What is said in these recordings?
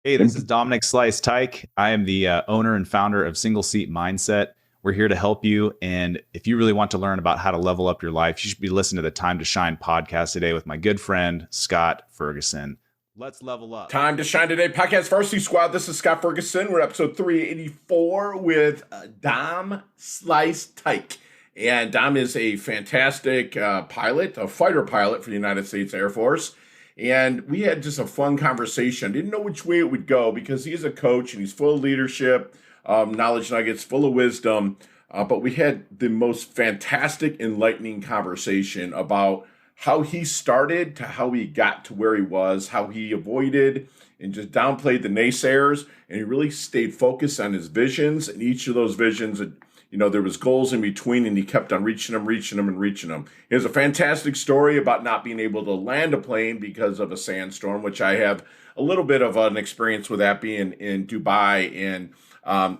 Hey, this is Dominic Slice Teich. I am the owner and founder of Single Seat Mindset. We're here to help you. And if you really want to learn about how to level up your life, you should be listening to the Time to Shine podcast today with my good friend, Scott Ferguson. Let's level up. Time to Shine Today podcast Varsity Squad. This is Scott Ferguson. We're episode 384 with Dom Slice Teich. And Dom is a fantastic pilot, a fighter pilot for the United States Air Force. And we had just a fun conversation. Didn't know which way it would go because he's a coach and he's full of leadership, knowledge nuggets, full of wisdom. But we had the most fantastic, enlightening conversation about how he started to how he got to where he was, how he avoided and just downplayed the naysayers. And he really stayed focused on his visions. And each of those visions, there was goals in between, and he kept on reaching them. He has a fantastic story about not being able to land a plane because of a sandstorm, which I have a little bit of an experience with that being in Dubai and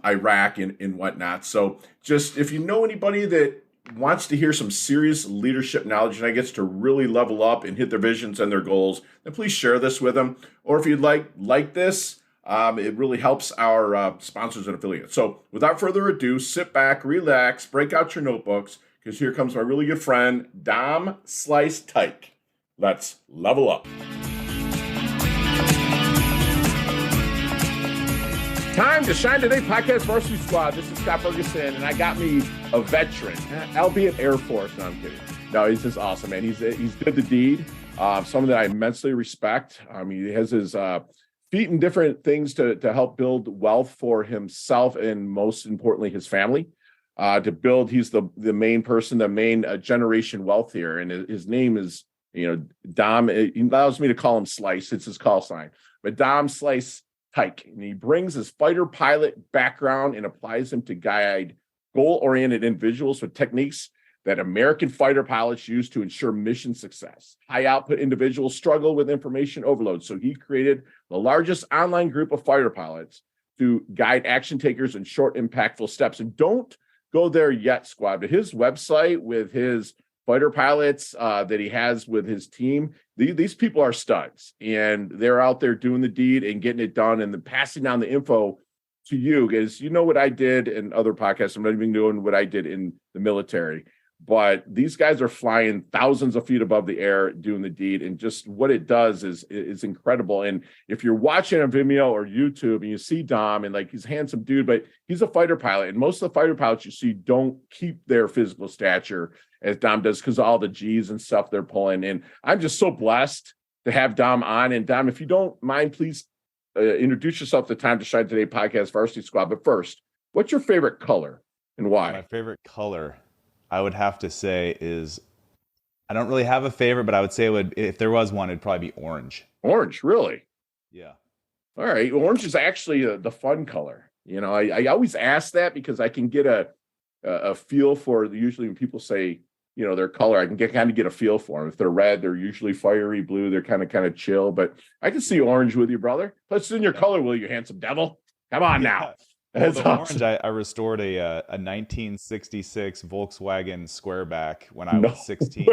Iraq and whatnot. So just if you know anybody that wants to hear some serious leadership knowledge and gets to really level up and hit their visions and their goals, then please share this with them. Or if you'd like this, it really helps our sponsors and affiliates. So without further ado, sit back, relax, break out your notebooks, because here comes my really good friend, Dom Slice Teich. Let's level up. Time to Shine Today podcast Varsity Squad. This is Scott Ferguson, and I got me a veteran, albeit Air Force. No, I'm kidding. No, he's just awesome, man. He's did the deed. Someone that I immensely respect. He has his feet in different things to help build wealth for himself and most importantly his family. He's the main person, the main generation wealth here, and his name is Dom. He allows me to call him Slice. It's his call sign, but Dom Slice Teich, and he brings his fighter pilot background and applies them to guide goal-oriented individuals with techniques that American fighter pilots use to ensure mission success. High-output individuals struggle with information overload, so he created the largest online group of fighter pilots to guide action takers in short, impactful steps. And don't go there yet, squad. But his website with his fighter pilots that he has with his team, these people are studs, and they're out there doing the deed and getting it done and then passing down the info to you. Because you know what I did in other podcasts. I'm not even doing what I did in the military. But these guys are flying thousands of feet above the air doing the deed, and just what it does is incredible. And if you're watching on Vimeo or YouTube and you see Dom, and he's a handsome dude, but he's a fighter pilot, and most of the fighter pilots you see don't keep their physical stature as Dom does because of all the G's and stuff they're pulling. And I'm just so blessed to have Dom on. And Dom, if you don't mind, please introduce yourself to Time to Shine Today podcast Varsity Squad. But first, what's your favorite color and why? My favorite color, I would have to say, is I don't really have a favorite, but I would say if there was one, it'd probably be orange. Orange, really? Yeah. All right. Orange is actually the fun color. I always ask that because I can get a feel for usually when people say, their color, I can get a feel for them. If they're red, they're usually fiery. Blue, they're kind of chill. But I can see orange with you, brother. Let's in your color, will you, handsome devil? Come on now. Well, the awesome. Orange, I restored a 1966 Volkswagen Squareback when I was 16.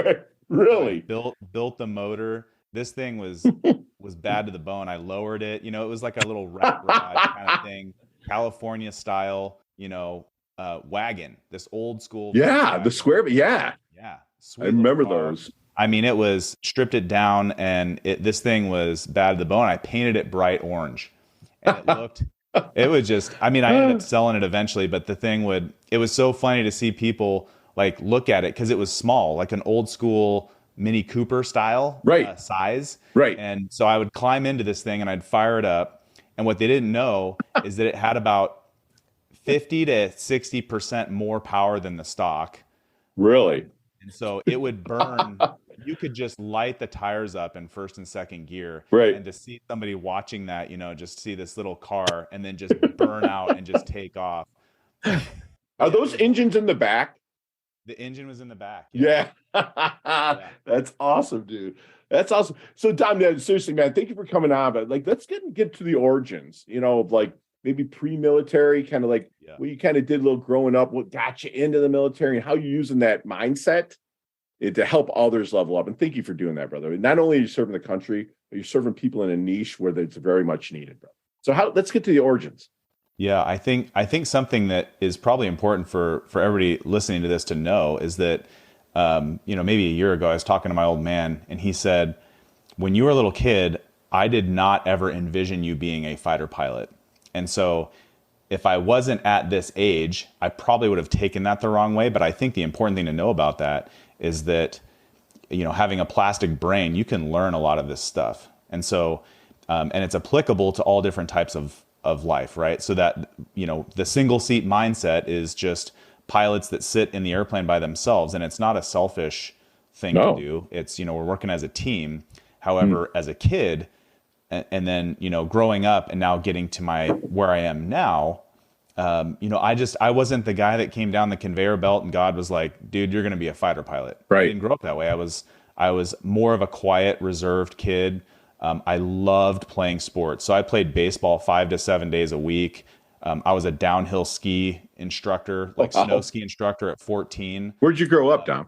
Really? Built the motor. This thing was bad to the bone. I lowered it. It was like a little rat rod kind of thing, California style. Wagon. This old school. Yeah, the Square. Yeah. Sweet, I remember those. It was stripped it down, and this thing was bad to the bone. I painted it bright orange, and it looked. It was just, I ended up selling it eventually, but it was so funny to see people look at it because it was small, like an old school Mini Cooper style size. Right. And so I would climb into this thing and I'd fire it up. And what they didn't know is that it had about 50 to 60% more power than the stock. Really? And so it would burn. You could just light the tires up in first and second gear. Right. And to see somebody watching that, just see this little car and then just burn out and just take off. Are those engines in the back? The engine was in the back. Yeah. That's awesome, dude. That's awesome. So, Dom, seriously, man, thank you for coming on. But let's get to the origins, of maybe pre-military, kind of what you kind of did a little growing up, what got you into the military, and how you're using that mindset to help others level up. And thank you for doing that, brother. Not only are you serving the country, but you're serving people in a niche where it's very much needed, bro. So let's get to the origins. Yeah, I think something that is probably important for everybody listening to this to know is that maybe a year ago I was talking to my old man and he said, when you were a little kid, I did not ever envision you being a fighter pilot. And so if I wasn't at this age, I probably would have taken that the wrong way. But I think the important thing to know about that is that, having a plastic brain, you can learn a lot of this stuff. And so, and it's applicable to all different types of life, right? So that, the single seat mindset is just pilots that sit in the airplane by themselves. And it's not a selfish thing to No. do. It's, we're working as a team. However, as a kid, and then, growing up and now getting to where I am now, I wasn't the guy that came down the conveyor belt and God was like, dude, you're going to be a fighter pilot. I Right. didn't grow up that way. I was more of a quiet, reserved kid. I loved playing sports. So I played baseball 5 to 7 days a week. I was a downhill ski instructor, like snow Wow. ski instructor at 14. Where'd you grow up, Dom?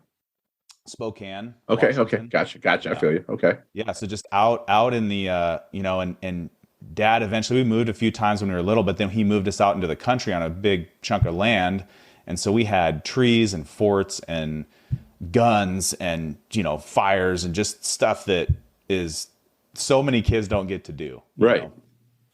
Spokane, Okay. Okay. Washington. Gotcha. I Yeah. feel you. Okay. Yeah, so just out in the and dad eventually, we moved a few times when we were little, but then he moved us out into the country on a big chunk of land. And so we had trees and forts and guns and fires and just stuff that is so many kids don't get to do. Right.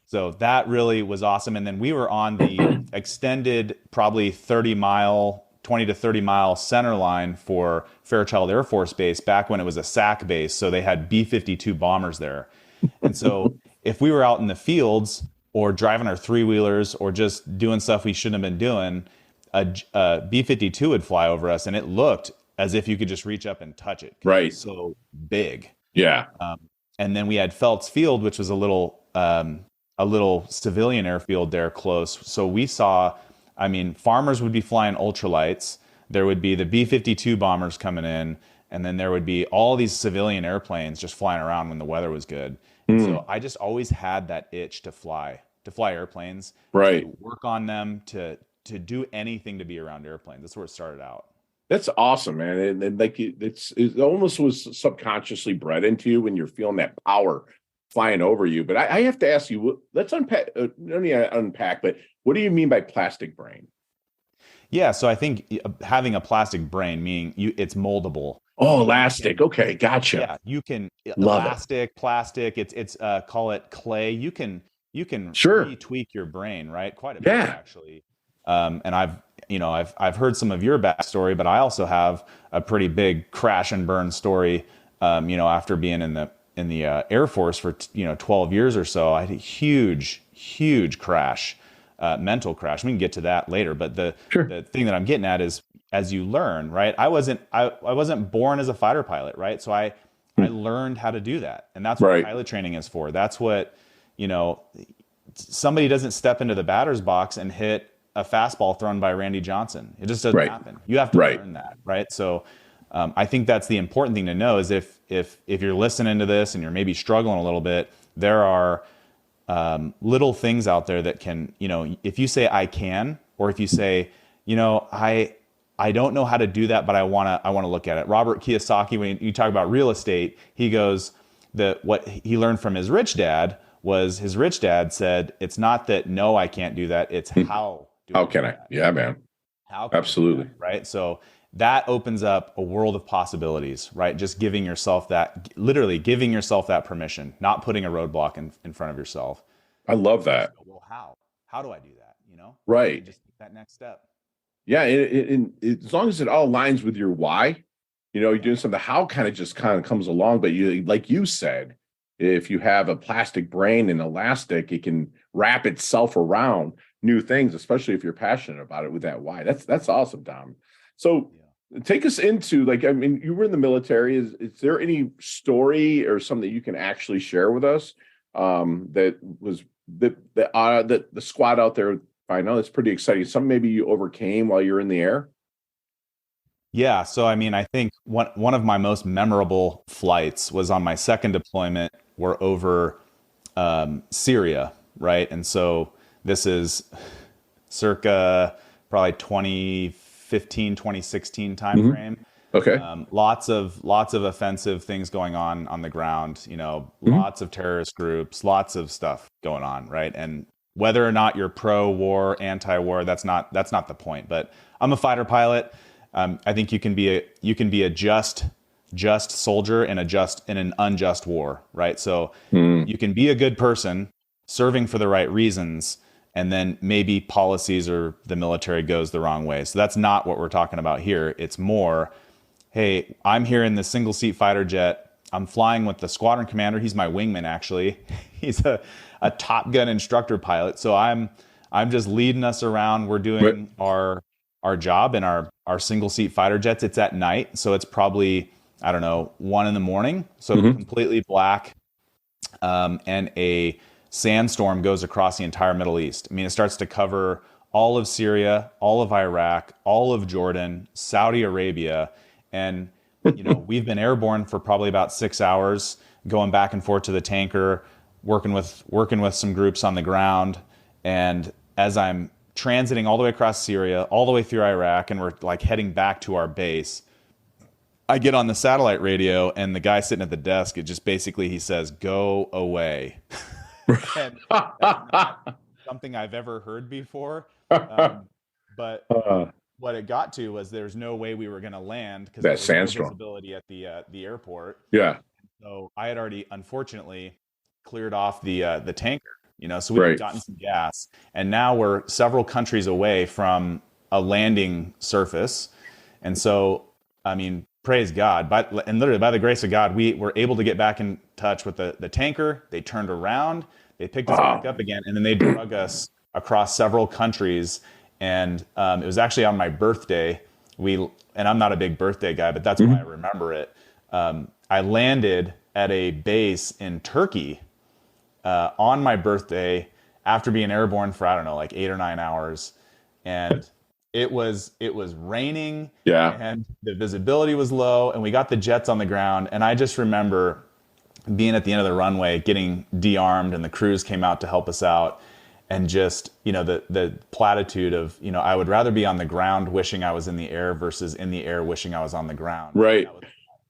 So that really was awesome. And then we were on the extended, probably 20 to 30 mile center line for Fairchild Air Force Base back when it was a SAC base. So they had B-52 bombers there. And so if we were out in the fields or driving our three-wheelers or just doing stuff we shouldn't have been doing, a B-52 would fly over us and it looked as if you could just reach up and touch it. Right. It was so big. Yeah. And then we had Phelps Field, which was a little civilian airfield there close. So we saw, farmers would be flying ultralights. There would be the B-52 bombers coming in, and then there would be all these civilian airplanes just flying around when the weather was good. So I just always had that itch to fly airplanes, Right. to work on them, to do anything to be around airplanes. That's where it started out. That's awesome, man. And like it almost was subconsciously bred into you when you're feeling that power flying over you. But I have to ask you, let's unpack, but what do you mean by plastic brain? Yeah, so I think having a plastic brain, meaning it's moldable. Oh, elastic. Okay, gotcha. Yeah, you can Love it. elastic, plastic. It's call it clay. You can Sure. retweak your brain, right? Quite a bit Yeah. actually. And I've heard some of your backstory, but I also have a pretty big crash and burn story. After being in the Air Force for 12 years or so, I had a huge crash, mental crash. We can get to that later, but Sure. the thing that I'm getting at is, as you learn, right? I wasn't born as a fighter pilot, right? So I learned how to do that, and that's what Right. pilot training is for. That's what somebody doesn't step into the batter's box and hit a fastball thrown by Randy Johnson. It just doesn't Right. happen. You have to Right. learn that, right? So I think that's the important thing to know is if you're listening to this and you're maybe struggling a little bit, there are little things out there that can, if you say I can, or if you say, I don't know how to do that, but I want to look at it. Robert Kiyosaki, when you talk about real estate, he goes that what he learned from his rich dad was his rich dad said, it's not that no, I can't do that. It's how. How can I? Yeah, man. How can I do Absolutely. that, right? So that opens up a world of possibilities, right? Just literally giving yourself that permission, not putting a roadblock in front of yourself. I love that. So, well, how do I do that? Right. Just take that next step. Yeah, as long as it all aligns with your why, you're doing something. The how kind of comes along, but like you said, if you have a plastic brain and elastic, it can wrap itself around new things, especially if you're passionate about it with that why. That's awesome, Dom. So take us into you were in the military. Is there any story or something that you can actually share with us that was that the squad out there? I know it's pretty exciting. Some maybe you overcame while you're in the air. Yeah. So, I think one of my most memorable flights was on my second deployment. We're over Syria, right? And so this is circa probably 2015, 2016 timeframe. Okay. Lots of offensive things going on the ground. Mhm. Lots of terrorist groups, lots of stuff going on, right? And whether or not you're pro-war, anti-war, that's not the point. But I'm a fighter pilot. I think you can be a just soldier in an unjust war, right? So Mm. you can be a good person serving for the right reasons, and then maybe policies or the military goes the wrong way. So that's not what we're talking about here. It's more, hey, I'm here in this single seat fighter jet. I'm flying with the squadron commander. He's my wingman, actually. He's a Top Gun instructor pilot. So I'm just leading us around. We're Right. doing our job in our single seat fighter jets. It's at night, so it's probably, I don't know, 1 in the morning. So Hmm. completely black, and a sandstorm goes across the entire Middle East. I mean, it starts to cover all of Syria, all of Iraq, all of Jordan, Saudi Arabia, and we've been airborne for probably about 6 hours, going back and forth to the tanker, working with some groups on the ground, and as I'm transiting all the way across Syria, all the way through Iraq, and we're like heading back to our base, I get on the satellite radio, and the guy sitting at the desk, it just basically he says, "Go away." And that's not something I've ever heard before. Um, but Uh, what it got to was there's no way we were going to land because that there was no sandstorm. visibility at the airport. Yeah. So I had already, unfortunately, cleared off the tanker. So we had Right. gotten some gas, and now we're several countries away from a landing surface. And so, I mean, praise God. And literally, by the grace of God, we were able to get back in touch with the tanker. They turned around, they picked us back Wow. up again, and then they drug us across several countries. And it was actually on my birthday. And I'm not a big birthday guy, but that's why I Mhm. remember it. I landed at a base in Turkey on my birthday after being airborne for, I don't know, like 8 or 9 hours, and it was raining, Yeah. and the visibility was low, and we got the jets on the ground, and I just remember being at the end of the runway, getting de-armed, and the crews came out to help us out, and just the platitude of I would rather be on the ground wishing I was in the air versus in the air wishing I was on the ground. And Right. that was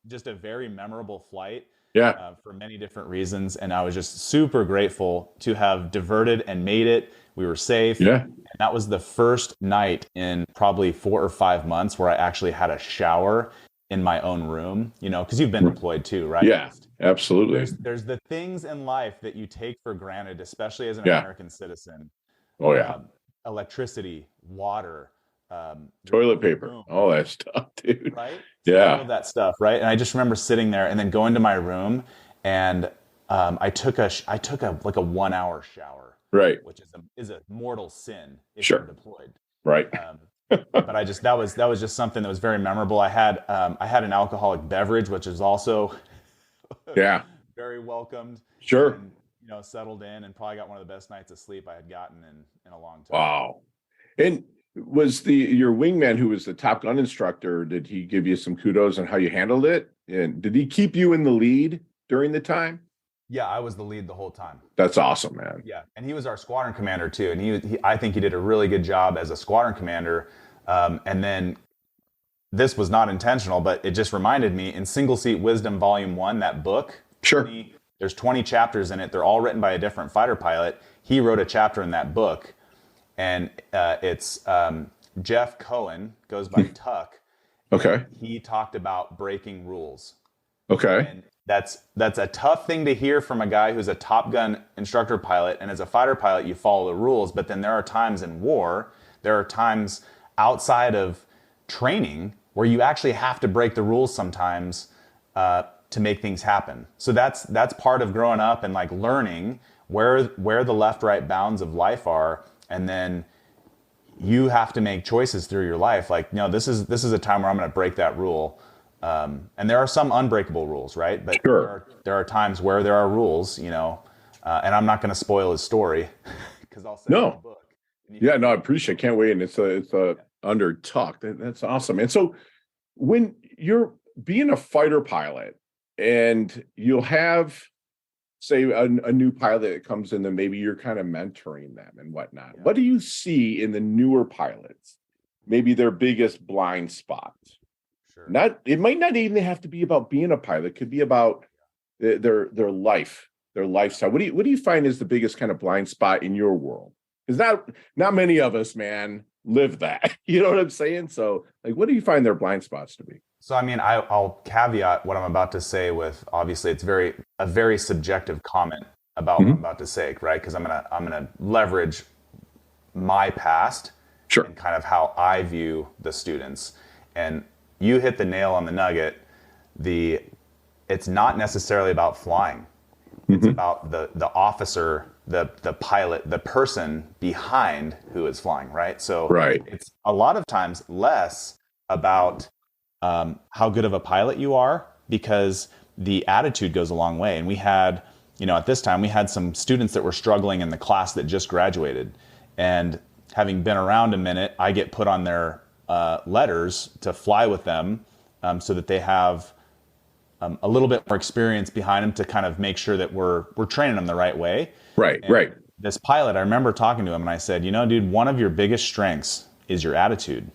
just a very memorable flight, Yeah. for many different reasons. And I was just super grateful to have diverted and made it. We were safe. Yeah. And that was the first night in probably 4 or 5 months where I actually had a shower in my own room, because you've been deployed too, right? Yeah. Just Absolutely. there's the things in life that you take for granted, especially as an Yeah. American citizen. Oh yeah. Um, Electricity, water, Toilet your paper, room, all that stuff, dude. right? All Yeah. of that stuff, right? And I just remember sitting there and then going to my room, and I took a like a 1 hour shower, Right. which is a mortal sin if you're Sure. deployed. Right. Um, but that was just something that was very memorable. I had an alcoholic beverage, which is also Yeah. very welcomed, Sure. and settled in, and probably got one of the best nights of sleep I had gotten in a long time. Wow. And was your wingman who was the Top Gun instructor, did he give you some kudos on how you handled it? And did he keep you in the lead during the time? Yeah, I was the lead the whole time. That's awesome, man. Yeah, and he was our squadron commander too, and I think he did a really good job as a squadron commander. And then this was not intentional, but it just reminded me in Single Seat Wisdom Volume One, that book. Sure. There's 20 chapters in it. They're all written by a different fighter pilot. He wrote a chapter in that book, and it's Jeff Cohen, goes by Tuck. Okay. He talked about breaking rules. Okay. And that's a tough thing to hear from a guy who's a Top Gun instructor pilot. And as a fighter pilot, you follow the rules. But then there are times in war, there are times outside of training where you actually have to break the rules sometimes to make things happen. So that's part of growing up and like learning where the left right bounds of life are, and then you have to make choices through your life. Like, no, this is a time where I'm going to break that rule. And there are some unbreakable rules, right? But Sure. there are times where there are rules, and I'm not going to spoil his story because I'll say it in the No. book. Yeah, no, I appreciate it. Can't wait. And it's a under Tuck. That's awesome. And so when you're being a fighter pilot and you'll have, say, a new pilot that comes in, and maybe you're kind of mentoring them and whatnot. Yeah. What do you see in the newer pilots? Maybe their biggest blind spot? Sure. Not, it might not even have to be about being a pilot. It could be about their life, their lifestyle. What do you find is the biggest kind of blind spot in your world? Because not many of us, man, live that. You know what I'm saying? So, like, what do you find their blind spots to be? So, I mean, I'll caveat what I'm about to say with obviously it's a very subjective comment about what I'm Mhm. about to say, right? Because I'm gonna leverage my past Sure. and kind of how I view the students. And you hit the nail on the nugget. The It's not necessarily about flying. It's Hmm. about the officer, the pilot, the person behind who is flying, right? So Right. it's a lot of times less about how good of a pilot you are, because the attitude goes a long way. And we had, at this time, we had some students that were struggling in the class that just graduated. And having been around a minute, I get put on their letters to fly with them, so that they have a little bit more experience behind them to kind of make sure that we're training them the right way. Right. And Right. this pilot, I remember talking to him and I said, dude, one of your biggest strengths is your attitude.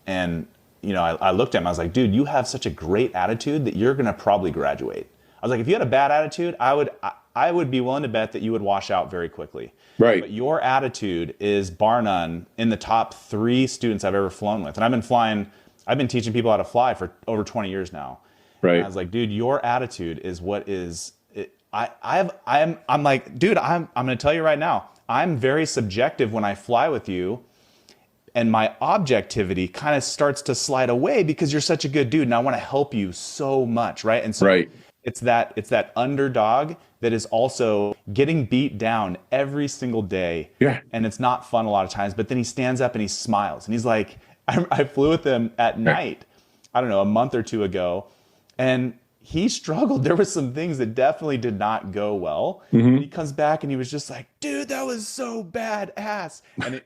And, I looked at him, I was like, dude, you have such a great attitude that you're going to probably graduate. I was like, if you had a bad attitude, I would be willing to bet that you would wash out very quickly. Right. But your attitude is bar none in the top 3 students I've ever flown with. And I've been teaching people how to fly for over 20 years now. And Right. I was like, dude, your attitude is what is it. I'm like, dude, I'm going to tell you right now, I'm very subjective when I fly with you. And my objectivity kind of starts to slide away because you're such a good dude and I want to help you so much, right? And so Right. it's that underdog that is also getting beat down every single day. Yeah. And it's not fun a lot of times, but then he stands up and he smiles and he's like, I flew with him at night, I don't know, a month or two ago, and he struggled. There were some things that definitely did not go well. Hmm. And he comes back and he was just like, dude, that was so badass.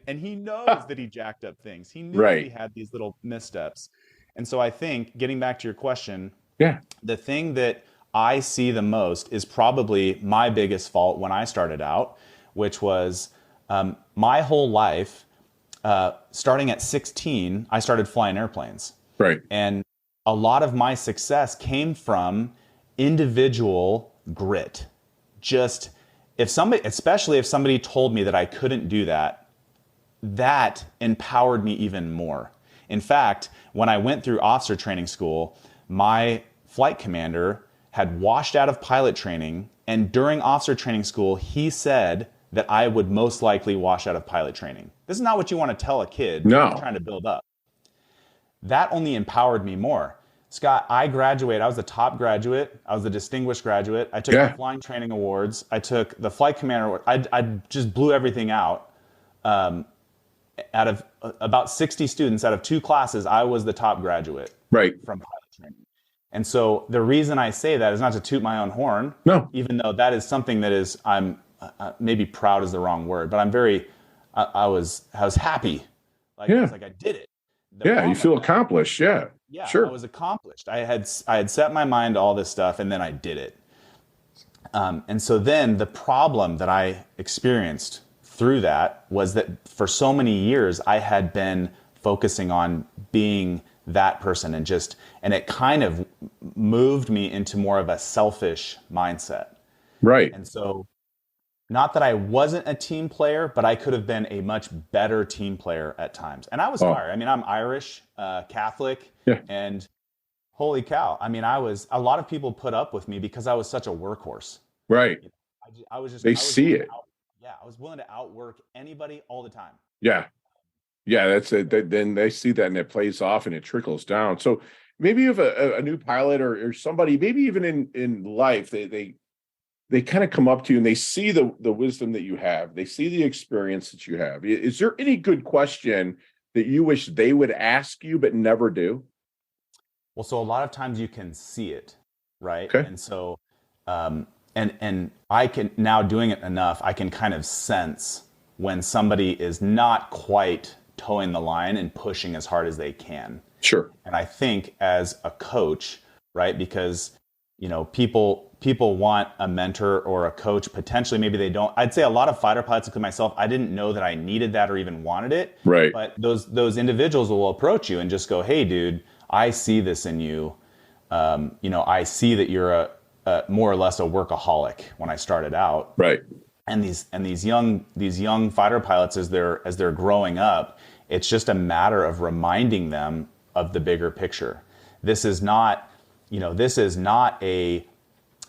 And he knows that he jacked up things. He knew that he Right. had these little missteps. And so I think, getting back to your question, Yeah. the thing that I see the most is probably my biggest fault when I started out, which was my whole life, starting at 16, I started flying airplanes. Right. And a lot of my success came from individual grit. Just especially if somebody told me that I couldn't do that, that empowered me even more. In fact, when I went through officer training school, my flight commander had washed out of pilot training. And during officer training school, he said that I would most likely wash out of pilot training. This is not what you want to tell a kid No. trying to build up. That only empowered me more. Scott, I graduated. I was the top graduate. I was the distinguished graduate. I took the flying training awards. I took the flight commander award. I just blew everything out. Out of about 60 students, out of 2 classes, I was the top graduate Right. from pilot training. And so the reason I say that is not to toot my own horn, No. even though that is something that is, I'm maybe proud is the wrong word, but I'm very, I was happy. Like, I Yeah. was like, I did it. The Yeah. You problem feel was, accomplished. Yeah. yeah, I Sure. was accomplished. I had set my mind to all this stuff, and then I did it. And so then the problem that I experienced through that was that for so many years I had been focusing on being that person, and it kind of moved me into more of a selfish mindset. Right. And so, not that I wasn't a team player, but I could have been a much better team player at times. And I was Oh. fired. I mean, I'm Irish, Catholic, Yeah. and holy cow. I mean, a lot of people put up with me because I was such a workhorse. Right. I was just, They I was see willing to it. yeah, I was willing to outwork anybody all the time. Yeah. Yeah. That's it. Then they see that and it plays off and it trickles down. So maybe if a new pilot or somebody, maybe even in life, they kind of come up to you and they see the wisdom that you have. They see the experience that you have. Is there any good question that you wish they would ask you but never do? Well, so a lot of times you can see it, right? Okay. And so, and I can, now doing it enough, I can kind of sense when somebody is not quite towing the line and pushing as hard as they can. Sure. And I think as a coach, right, because people want a mentor or a coach. Potentially, maybe they don't. I'd say a lot of fighter pilots, including myself, I didn't know that I needed that or even wanted it. Right. But those individuals will approach you and just go, "Hey, dude, I see this in you. I see that you're a more or less a workaholic when I started out. Right. And these young fighter pilots, as they're growing up, it's just a matter of reminding them of the bigger picture. This is not a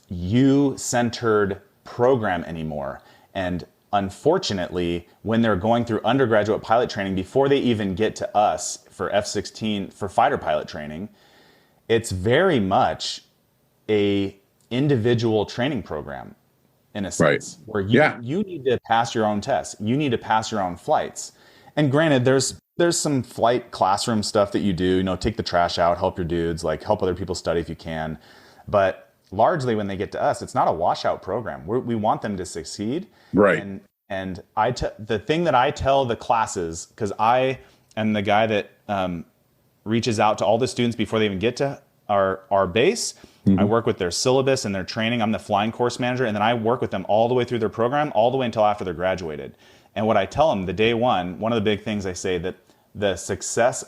you-centered program anymore. And unfortunately, when they're going through undergraduate pilot training, before they even get to us for F-16 for fighter pilot training, it's very much a individual training program in a sense, where you need to pass your own tests. You need to pass your own flights. And granted, there's some flight classroom stuff that you do, take the trash out, help your dudes, like help other people study if you can. But largely when they get to us, it's not a washout program. We want them to succeed. Right. And the thing that I tell the classes, because I am the guy that reaches out to all the students before they even get to our base. Mm-hmm. I work with their syllabus and their training. I'm the flying course manager. And then I work with them all the way through their program, all the way until after they're graduated. And what I tell them the day one of the big things I say that the success,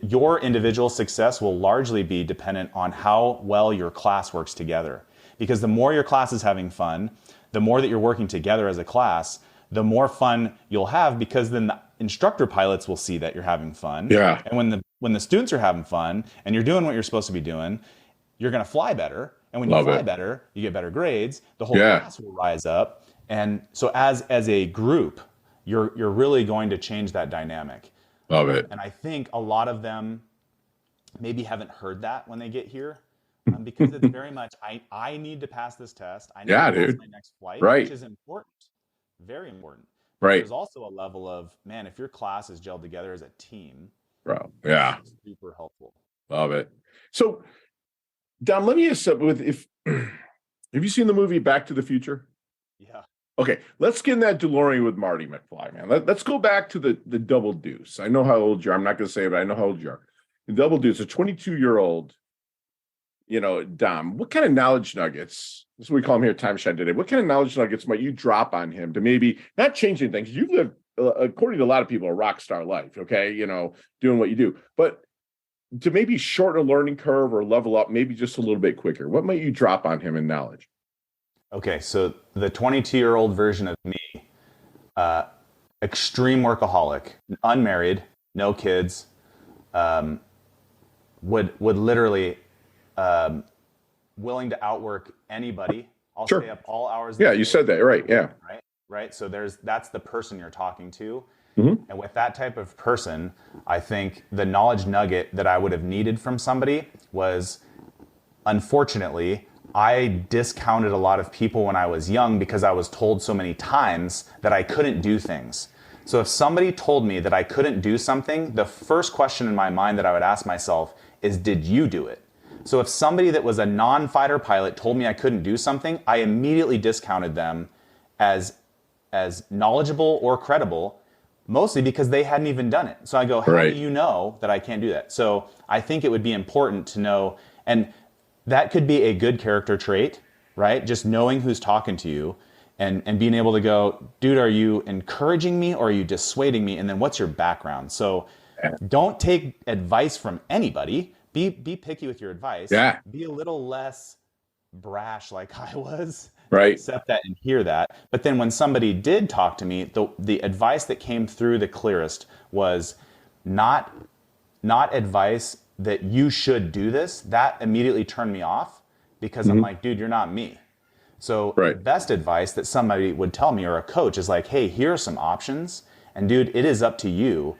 your individual success will largely be dependent on how well your class works together. Because the more your class is having fun, the more that you're working together as a class, the more fun you'll have, because then the instructor pilots will see that you're having fun. Yeah. And when the students are having fun and you're doing what you're supposed to be doing, you're going to fly better. And when you fly better, you get better grades. The whole class will rise up. And so as a group, you're really going to change that dynamic. Love it. And I think a lot of them maybe haven't heard that when they get here, because it's very much, I need to pass this test. I need to pass my next flight, which is important. Very important. But there's also a level of, man, if your class is gelled together as a team, it's super helpful. Love it. So, Dom, let me ask something. Have you seen the movie Back to the Future? Yeah. Okay, let's get in that DeLorean with Marty McFly, man. Let's go back to the Double Deuce. I know how old you are. I'm not going to say it, but I know how old you are. The Double Deuce, a 22-year-old, Dom, what kind of knowledge nuggets, this is what we call him here at Time Shine today, what kind of knowledge nuggets might you drop on him to maybe not change anything? Because you live, according to a lot of people, a rock star life, okay? Doing what you do. But to maybe shorten a learning curve or level up maybe just a little bit quicker, what might you drop on him in knowledge? Okay, so the 22-year-old version of me, extreme workaholic, unmarried, no kids, would literally willing to outwork anybody. I'll stay up all hours. Yeah, you said that, right? Yeah. Right. So that's the person you're talking to. Mm-hmm. And with that type of person, I think the knowledge nugget that I would have needed from somebody was, unfortunately, I discounted a lot of people when I was young because I was told so many times that I couldn't do things. So if somebody told me that I couldn't do something, the first question in my mind that I would ask myself is, did you do it? So if somebody that was a non-fighter pilot told me I couldn't do something, I immediately discounted them as knowledgeable or credible, mostly because they hadn't even done it. So I go, how do you know that I can't do that? So I think it would be important to know, and that could be a good character trait, right? Just knowing who's talking to you and being able to go, dude, are you encouraging me or are you dissuading me? And then what's your background? So don't take advice from anybody. Be picky with your advice. Yeah. Be a little less brash like I was. Right. Accept that and hear that. But then when somebody did talk to me, the advice that came through the clearest was not advice that you should do this. That immediately turned me off because I'm like, dude, you're not me. So the best advice that somebody would tell me, or a coach, is like, hey, here are some options. And dude, it is up to you.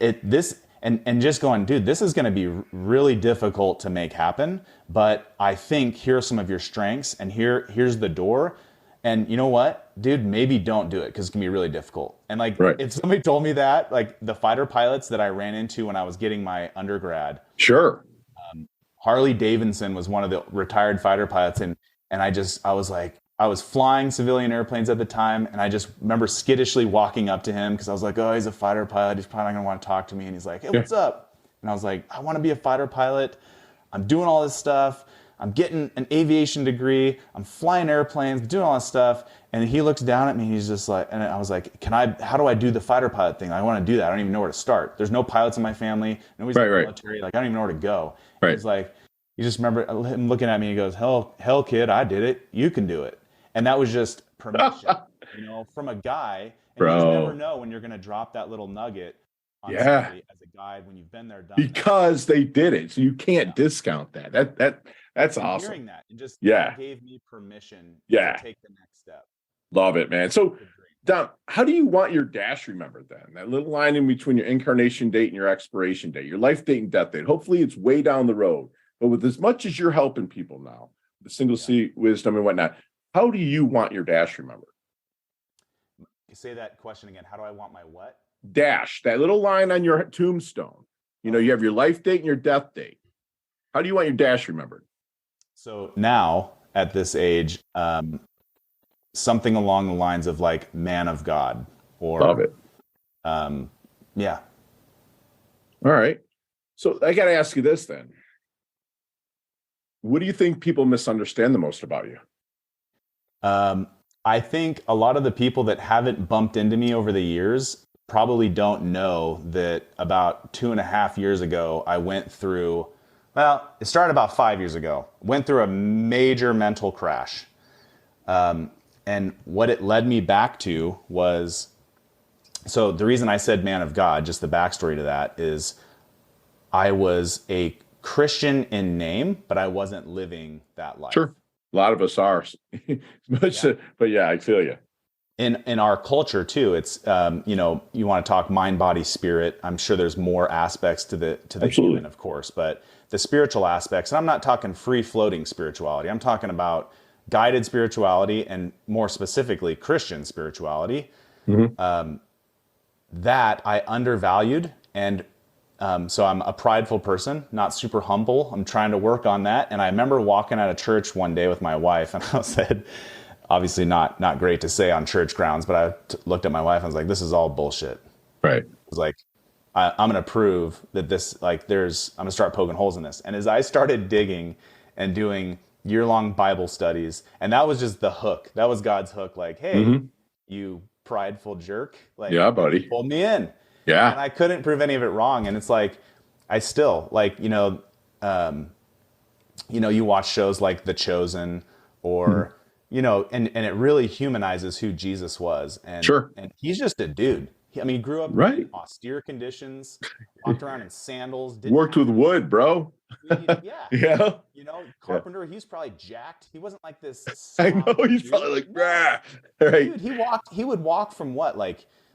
And just going, dude, this is going to be really difficult to make happen, but I think here are some of your strengths, and here's the door. And you know what, dude, maybe don't do it because it's going to be really difficult. And if somebody told me that, like the fighter pilots that I ran into when I was getting my undergrad. Sure. Harley Davidson was one of the retired fighter pilots. And I was flying civilian airplanes at the time, and I just remember skittishly walking up to him because I was like, oh, he's a fighter pilot. He's probably not going to want to talk to me. And he's like, hey, what's up? And I was like, I want to be a fighter pilot. I'm doing all this stuff. I'm getting an aviation degree. I'm flying airplanes, doing all that stuff. And he looks down at me. He's just like, and I was like, how do I do the fighter pilot thing? I want to do that. I don't even know where to start. There's no pilots in my family. Nobody's in the military. Like, I don't even know where to go. And he's like, you just remember him looking at me. He goes, hell, kid, I did it. You can do it. And that was just permission, from a guy. And you just never know when you're going to drop that little nugget on somebody as a guide when you've been there, done because they did it. So you can't discount that. That's awesome. Hearing that, it just gave me permission to take the next step. Love it, man. So, Dom, how do you want your dash remembered then? That little line in between your incarnation date and your expiration date, your life date and death date. Hopefully it's way down the road. But with as much as you're helping people now, the single seat wisdom and whatnot, how do you want your dash remembered? Say that question again. How do I want my what? Dash, that little line on your tombstone. You have your life date and your death date. How do you want your dash remembered? So now at this age, something along the lines of like man of God or love it. Yeah. All right. So I got to ask you this then. What do you think people misunderstand the most about you? I think a lot of the people that haven't bumped into me over the years probably don't know that about 2.5 years ago, I went through, it started about 5 years ago, went through a major mental crash. And what it led me back to was, so the reason I said man of God, just the backstory to that is I was a Christian in name, but I wasn't living that life. Sure. A lot of us are, but yeah, I feel you. In our culture too, it's you want to talk mind, body, spirit. I'm sure there's more aspects to the human, of course, but the spiritual aspects. And I'm not talking free floating spirituality. I'm talking about guided spirituality and more specifically Christian spirituality. Mm-hmm. That I undervalued, and so I'm a prideful person, not super humble. I'm trying to work on that. And I remember walking out of church one day with my wife, and I said, obviously not great to say on church grounds, but I looked at my wife and I was like, this is all bullshit. Right. I was like, I'm going to prove that this, I'm going to start poking holes in this. And as I started digging and doing year-long Bible studies, and that was just the hook. That was God's hook. Like, hey, you prideful jerk. Like, yeah, buddy. Pull me in. Yeah. And I couldn't prove any of it wrong. And it's like, I still you watch shows like The Chosen or, and it really humanizes who Jesus was. And, sure. And he's just a dude. He grew up in austere conditions, walked around in sandals. Worked with wood, bro. Yeah. Carpenter, he's probably jacked. He wasn't like this. I know, he's probably like, right. Dude, he would walk from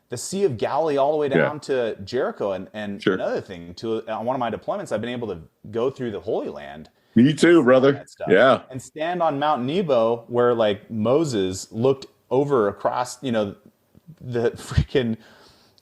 the Sea of Galilee all the way down to Jericho. And sure. Another thing, on one of my deployments, I've been able to go through the Holy Land. Me too, brother. Yeah. And stand on Mount Nebo where Moses looked over across,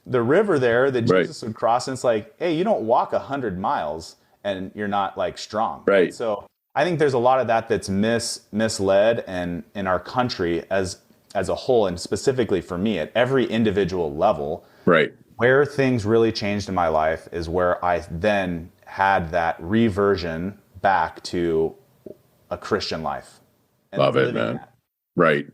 the river there that Jesus would cross. And it's like, hey, you don't walk 100 miles and you're not strong. Right. So I think there's a lot of that's misled, and in our country as a whole, and specifically for me at every individual level, right. Where things really changed in my life is where I then had that reversion back to a Christian life. And love it, man. That. Right.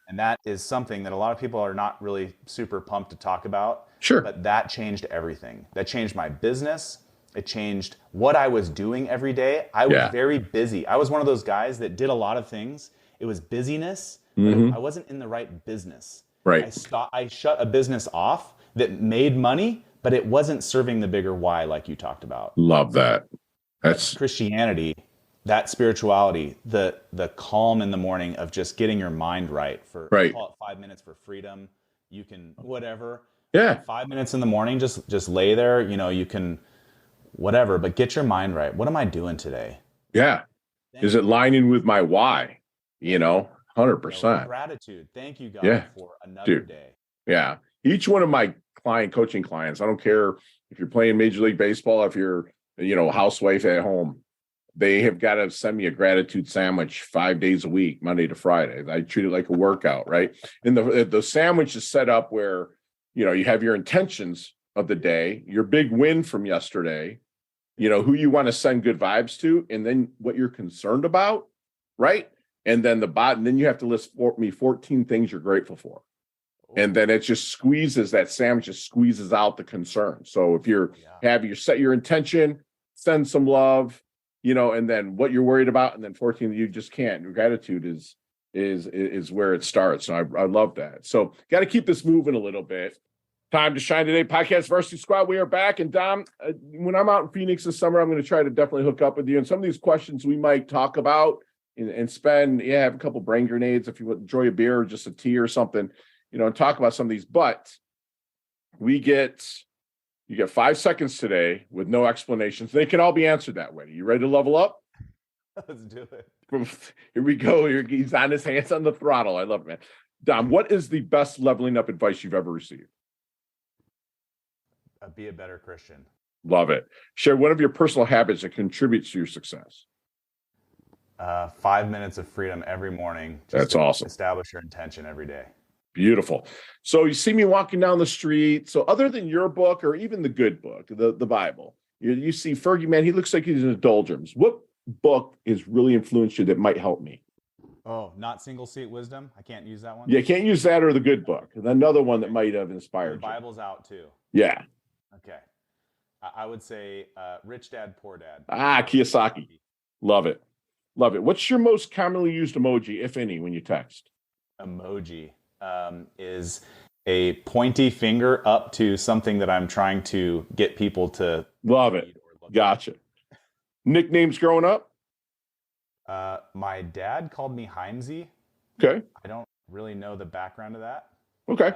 And that is something that a lot of people are not really super pumped to talk about. Sure. But that changed everything. That changed my business. It changed what I was doing every day. I was very busy. I was one of those guys that did a lot of things. It was busyness. I wasn't in the right business. Right. I shut a business off that made money, but it wasn't serving the bigger why like you talked about. Love that. That's Christianity. That spirituality, the calm in the morning of just getting your mind right for call it 5 minutes for freedom. You can whatever. Yeah. 5 minutes in the morning, just lay there. You can whatever, but get your mind right. What am I doing today? Yeah. Is it lining with my why? 100%. Gratitude. Thank you, God, for another day. Yeah. Each one of my coaching clients, I don't care if you're playing Major League Baseball, if you're, a housewife at home, they have got to send me a gratitude sandwich 5 days a week, Monday to Friday. I treat it like a workout, right? And the sandwich is set up where, you have your intentions of the day, your big win from yesterday, who you want to send good vibes to, and then what you're concerned about, right? And then and then you have to list for me 14 things you're grateful for. And then it just squeezes that sandwich, just squeezes out the concern. So if you set your intention, send some love, and then what you're worried about, and then 14 you just can't. Your gratitude is where it starts. And I love that. So got to keep this moving a little bit. Time to Shine Today Podcast Varsity Squad. We are back. And Dom, when I'm out in Phoenix this summer, I'm going to try to definitely hook up with you. And some of these questions we might talk about and spend, have a couple brain grenades if you would enjoy a beer or just a tea or something, and talk about some of these. But you get 5 seconds today with no explanations. They can all be answered that way. You ready to level up? Let's do it. Here we go. He's on his hands on the throttle. I love it, man. Dom, what is the best leveling up advice you've ever received? Be a better Christian. Love it. Share one of your personal habits that contributes to your success. 5 minutes of freedom every morning. That's awesome. Establish your intention every day. Beautiful. So you see me walking down the street. So other than your book or even the good book, the Bible, you see Fergie, man, he looks like he's in the doldrums. What book is really influenced you that might help me? Oh, not Single Seat Wisdom? I can't use that one? Yeah, can't use that or the good book. Another one that might have inspired you. The Bible's out too. Yeah. Okay. I would say Rich Dad, Poor Dad. Kiyosaki. Love it. Love it. What's your most commonly used emoji, if any, when you text? Emoji is a pointy finger up to something that I'm trying to get people to. Love it. Gotcha. Nicknames growing up? My dad called me Heimsy. Okay. I don't really know the background of that. Okay.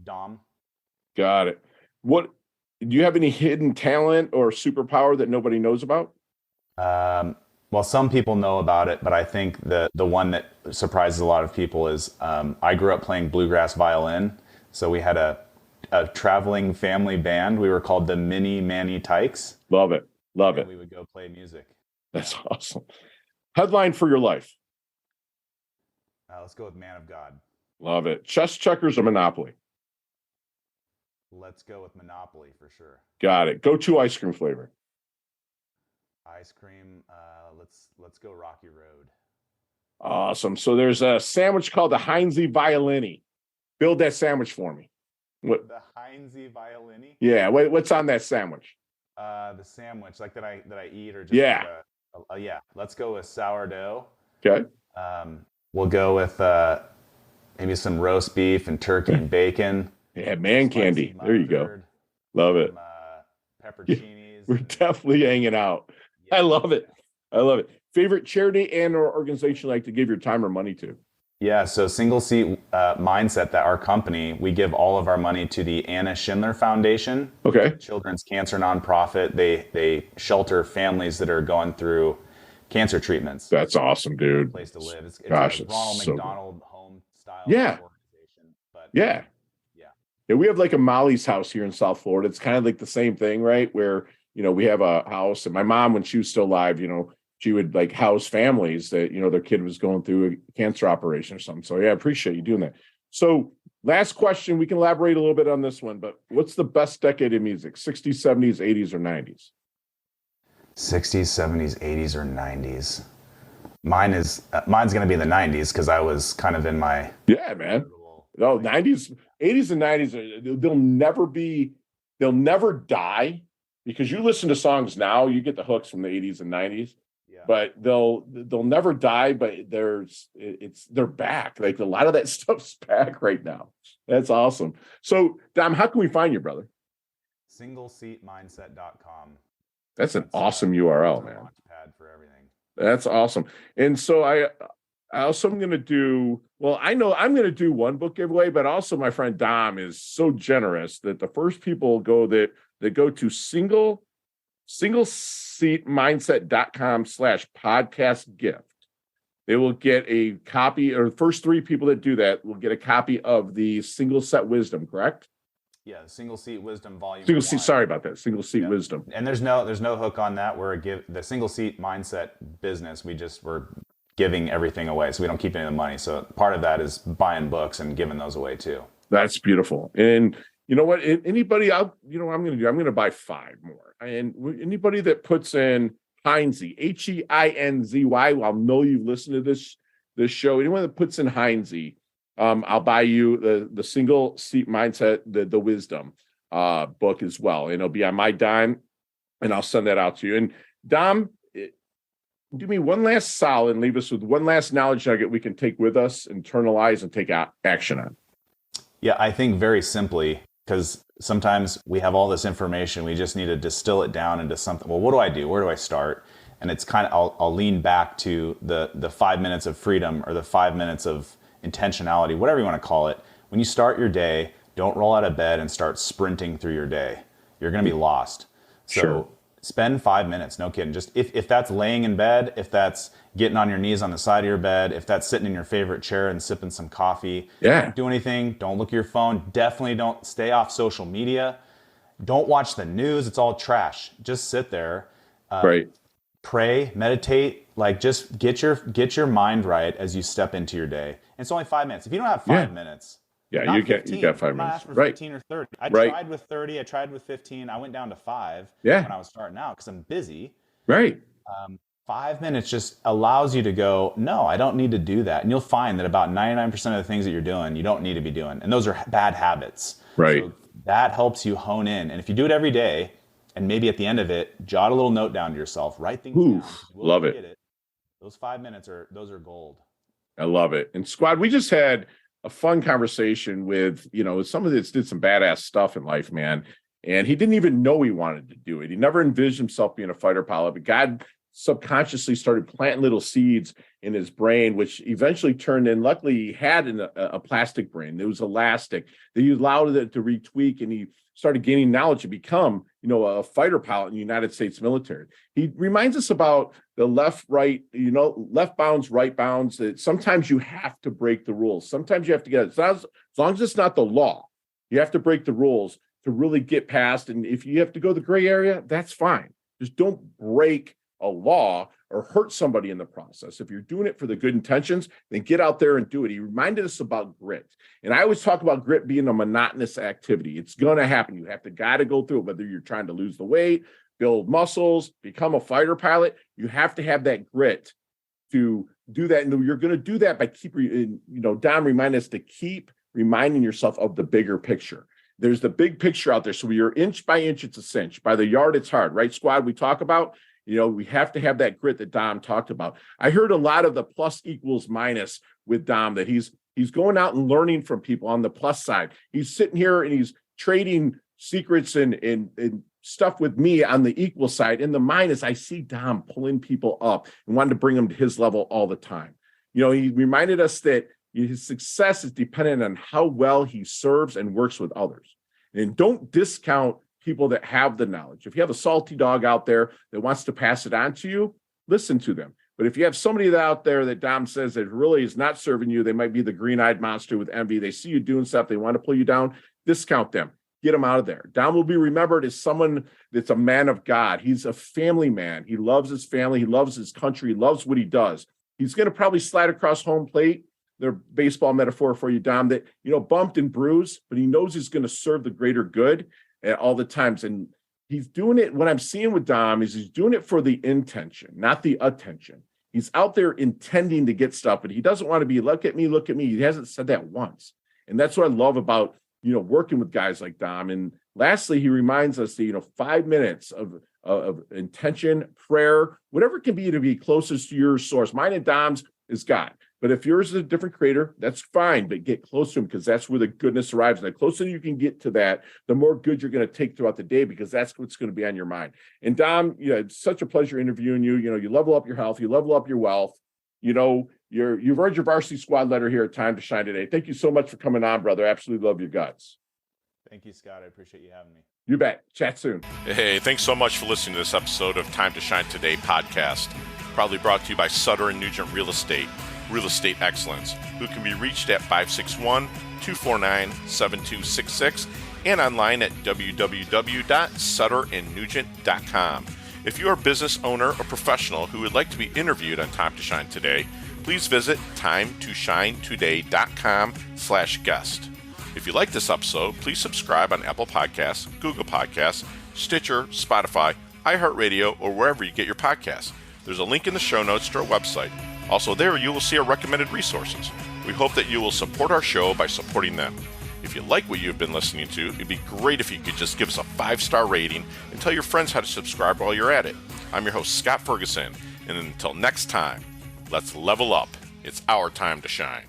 Dom. Got it. What do you have any hidden talent or superpower that nobody knows about? Well, some people know about it, but I think the one that surprises a lot of people is I grew up playing bluegrass violin. So we had a traveling family band. We were called the Mini Manny Tykes. Love it. Love it. We would go play music. That's awesome. Headline for your life. Let's go with Man of God. Love it. Chess, checkers, or Monopoly? Let's go with Monopoly for sure. Got it. Go-to ice cream flavor. Ice cream. Let's go Rocky Road. Awesome. So there's a sandwich called the Heinzie Violini. Build that sandwich for me. What? The Heinzie Violini? Yeah. What's on that sandwich? The sandwich, like that I eat, or just yeah. Yeah. Let's go with sourdough. Okay. We'll go with maybe some roast beef and turkey and bacon. Yeah, man candy. There you go. Love it. Pepperoncinis. We're definitely hanging out. Yeah. I love it. I love it. Favorite charity and or organization you like to give your time or money to? Yeah, so Single Seat Mindset, that our company, we give all of our money to the Anna Schindler Foundation. Okay. Children's cancer nonprofit. They shelter families that are going through cancer treatments. That's awesome, dude. Place to live. It's Gosh, a Ronald McDonald home style organization. But yeah, we have like a Molly's house here in South Florida. It's kind of like the same thing, right? Where, we have a house, and my mom, when she was still alive, she would like house families that, their kid was going through a cancer operation or something. So yeah, I appreciate you doing that. So last question, we can elaborate a little bit on this one, but what's the best decade of music? 60s, 70s, 80s, or 90s? 60s, 70s, 80s, or 90s. Mine's going to be the 90s because I was kind of in my... Yeah, man. No, 90s, 80s and 90s, they'll never die, because you listen to songs now, you get the hooks from the 80s and 90s. Yeah. But they'll never die, but they're back. Like a lot of that stuff's back right now. That's awesome. So, Dom, how can we find you, brother? SingleSeatMindset.com. That's an awesome URL, man. Launchpad for everything. That's awesome. And so I also am going to do, I know I'm going to do one book giveaway, but also my friend Dom is so generous that the first people go to singleseatmindset.com/podcast gift. They will get a copy, or the first 3 people that do that will get a copy of the Single Set Wisdom, correct? Yeah, Single Seat Wisdom Volume 1. Sorry about that. Single Seat Wisdom. And there's no hook on that. The Single Seat Mindset business, we're giving everything away, so we don't keep any of the money. So part of that is buying books and giving those away too. That's beautiful. And You know what? Anybody out, I'm going to buy 5 more. And anybody that puts in Heinzy, Heinzy, I'll know you've listened to this show. Anyone that puts in Heinzy, I'll buy you the single seat mindset, the wisdom book as well. And it'll be on my dime, and I'll send that out to you. And Dom, do me one last solid and leave us with one last knowledge nugget we can take with us, internalize, and take action on. Yeah, I think very simply, because sometimes we have all this information, we just need to distill it down into something. Well, what do I do? Where do I start? And it's kind of, I'll lean back to the 5 minutes of freedom, or the 5 minutes of intentionality, whatever you want to call it. When you start your day, don't roll out of bed and start sprinting through your day. You're going to be lost. So sure. Spend 5 minutes, no kidding. Just if that's laying in bed, if that's getting on your knees on the side of your bed, if that's sitting in your favorite chair and sipping some coffee, don't do anything. Don't look at your phone. Definitely don't stay off social media. Don't watch the news. It's all trash. Just sit there. Right. Pray, meditate, like just get your mind right as you step into your day. And it's only 5 minutes. If you don't have 5 minutes, you got 5 minutes. For 15 or 30. I tried with 30. I tried with 15. I went down to 5 when I was starting out because I'm busy. Right. 5 minutes just allows you to go, no, I don't need to do that. And you'll find that about 99% of the things that you're doing, you don't need to be doing. And those are bad habits. Right. So that helps you hone in. And if you do it every day, and maybe at the end of it, jot a little note down to yourself, write things down. Love it. Those 5 minutes those are gold. I love it. And squad, we just had a fun conversation with, somebody that's did some badass stuff in life, man. And he didn't even know he wanted to do it. He never envisioned himself being a fighter pilot, but God subconsciously started planting little seeds in his brain, which eventually turned in. Luckily, he had a plastic brain. It was elastic that he allowed it to retweak, and he started gaining knowledge to become, a fighter pilot in the United States military. He reminds us about the left bounds, right bounds, that sometimes you have to break the rules. Sometimes you have to get it. As long as it's not the law, you have to break the rules to really get past. And if you have to go the gray area, that's fine. Just don't break a law or hurt somebody in the process. If you're doing it for the good intentions, then get out there and do it. He reminded us about grit. And I always talk about grit being a monotonous activity. It's going to happen. You have to go through it, whether you're trying to lose the weight, build muscles, become a fighter pilot. You have to have that grit to do that. And you're going to do that by Don reminded us to keep reminding yourself of the bigger picture. There's the big picture out there. So you're inch by inch, it's a cinch. By the yard, it's hard, right, squad? We talk about, we have to have that grit that Dom talked about. I heard a lot of the plus equals minus with Dom, that he's going out and learning from people on the plus side. He's sitting here and he's trading secrets and stuff with me on the equal side. In the minus, I see Dom pulling people up and wanting to bring them to his level all the time. He reminded us that his success is dependent on how well he serves and works with others. And don't discount people that have the knowledge. If you have a salty dog out there that wants to pass it on to you, listen to them. But if you have somebody out there that Dom says that really is not serving you, they might be the green-eyed monster with envy. They see you doing stuff, they want to pull you down, discount them. Get them out of there. Dom will be remembered as someone that's a man of God. He's a family man. He loves his family. He loves his country. He loves what he does. He's going to probably slide across home plate, their baseball metaphor for you, Dom, that, bumped and bruised, but he knows he's going to serve the greater good at all the times. And he's doing it. What I'm seeing with Dom is he's doing it for the intention, not the attention. He's out there intending to get stuff, but he doesn't want to be, look at me. He hasn't said that once. And that's what I love about, working with guys like Dom. And lastly, he reminds us that, 5 minutes of intention, prayer, whatever it can be to be closest to your source. Mine and Dom's is God. But if yours is a different creator, that's fine, but get close to him, because that's where the goodness arrives. And the closer you can get to that, the more good you're going to take throughout the day, because that's what's going to be on your mind. And Dom, it's such a pleasure interviewing you. You level up your health, you level up your wealth. You've earned your varsity squad letter here at Time to Shine today. Thank you so much for coming on, brother. Absolutely love your guts. Thank you, Scott. I appreciate you having me. You bet. Chat soon. Hey, thanks so much for listening to this episode of Time to Shine Today podcast. Proudly brought to you by Sutter & Nugent Real Estate Excellence, who can be reached at 561-249-7266 and online at www.sutterandnugent.com. If you are a business owner or professional who would like to be interviewed on Time to Shine Today, please visit timetoshinetoday.com/guest. If you like this episode, please subscribe on Apple Podcasts, Google Podcasts, Stitcher, Spotify, iHeartRadio, or wherever you get your podcasts. There's a link in the show notes to our website. Also there, you will see our recommended resources. We hope that you will support our show by supporting them. If you like what you've been listening to, it'd be great if you could just give us a 5-star rating and tell your friends how to subscribe while you're at it. I'm your host, Scott Ferguson, and until next time, let's level up. It's our time to shine.